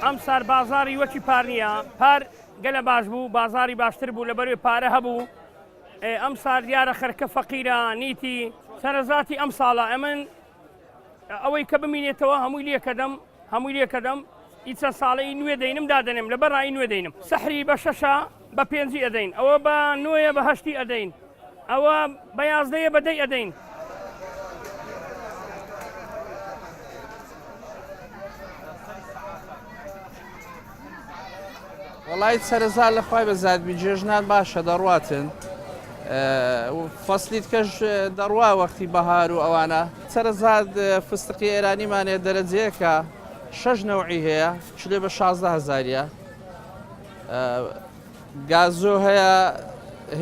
ئەم سار بازاری وەکی پار نییە، پار گەلە باش بوو، بازاری باشتر بوو لەبەروێ پارە هەبوو. ئەم سار دیارە خەرکە فەقیرە نیتی سەرەزاتی ئەم ساڵە ئەمن ئەوەی کە بمینێتەوە هەمووی لێکەدەم هیچ چەند ساڵی نوێ دەینم دادەنێم لەبەر ڕای نوێ دەینم. سەحری بە 6 بە 5 ئەدەین، ئەوە بە 9 بە 8 ئەدەین، ئەوە بە 11 بە 10 ئەدەین. وڵای سەرەزا لە خوای بەزادبی جێژنان باشە دەڕواتن فەسلیت کەش دەڕوا وەختی بەهار و ئەوانە. سەرەزاد فستقی ئێرانیمانێ دەرەجەیەکە 6 نەوعی هەیە چلێ بە 16,000ە. گازۆ هەیە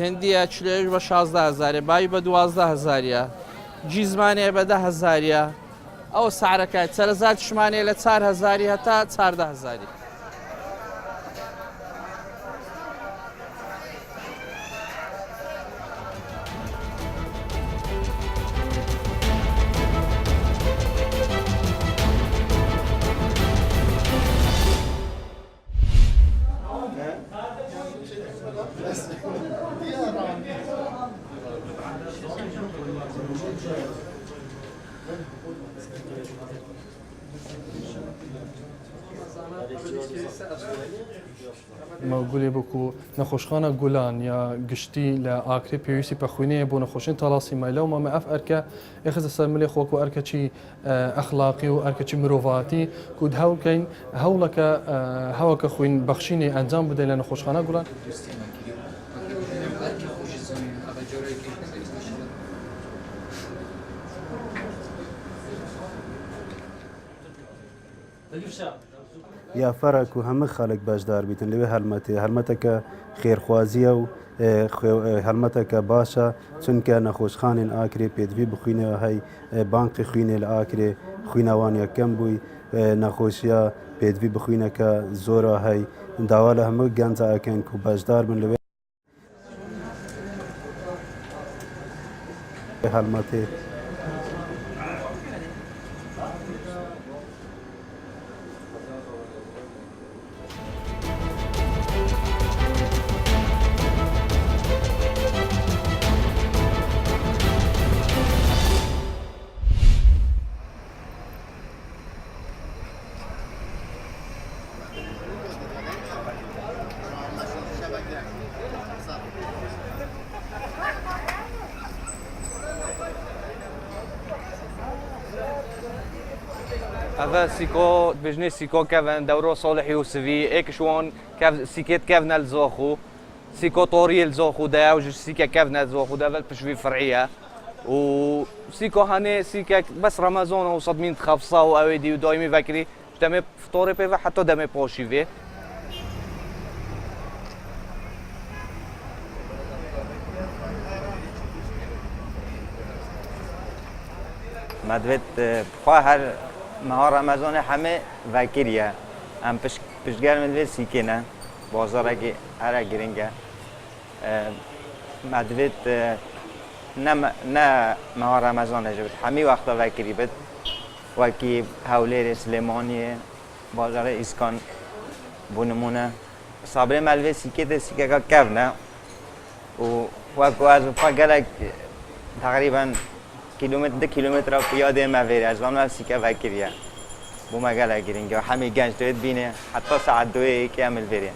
هندیە چلێش بە 16,000 بای بە 12,000ە. جیزمانێ بە 10,000ە. ئەو سعرەکە سەرەزاد شمانێ لە 4,000 هەتا 14,000. گولی بکو نەخۆشخانە گولان یا گشتی لە ئاکری پێویستی پەخوینەیە بۆ نەخۆشین تاڵاسی مایلە و مامە ئەف ئەرکە ئێخزە سەر ملێ خۆک و ئەرکەچی ئەخلاقی و ئەرکەچی مرۆڤاتی کود هەوکەین هەوڵەکە هەوەکە خوین بەخشینی ئەنجام بدەین لە نەخۆشخانە گولان. یا فەرەک و هەموو خەڵک بەشدار بیتن لەوێ هەلمەتەکە خێرخوازیە و هەلمەتەکە باشە چونکە نەخۆشخانên ئاکرێ پێدوی بخوینەوە هەی بانقی خوینێ لە ئاکرێ خوینەوان یەکەم بووی نەخۆشیە پێدوی بخوینەکە زۆرە هەی داوا لە هەموو گەنجە ئەکەن و بەشدار بن لەوێ هەلمەتێ. هذا سيكو بجني سيكو كافن دورو صالح يوسفي ايك شوان كاف سيكيت كافنا الزوخو سيكو طوري الزوخو دا وج سيكا كافنا الزوخو دا بشوي فرعيه وسيكو هاني سيكا بس رمضان وصدمين تخفصا واودي ودايمي فكري دمي فطوري بيفا حتى دمي بوشيفي مدوت خواهر مهار رمضان همه وکریه هم پشتگر مدوید سیکنه بازارگی هر گرینگه مدوید نه مهار رمضان جبت همه وقتا وکری بد وکی حولیر سلیمانیه بازار اسکان بونمونه صابره مدوید سیکه که کف نه و وکو از فقط تقریبا کیلومتر 2 کیلومتر پیاده مویری از وام سیکه وکریه بو مگل گرینگه همه گنج دوید بینه حتی ساعت 2 که عمل بریه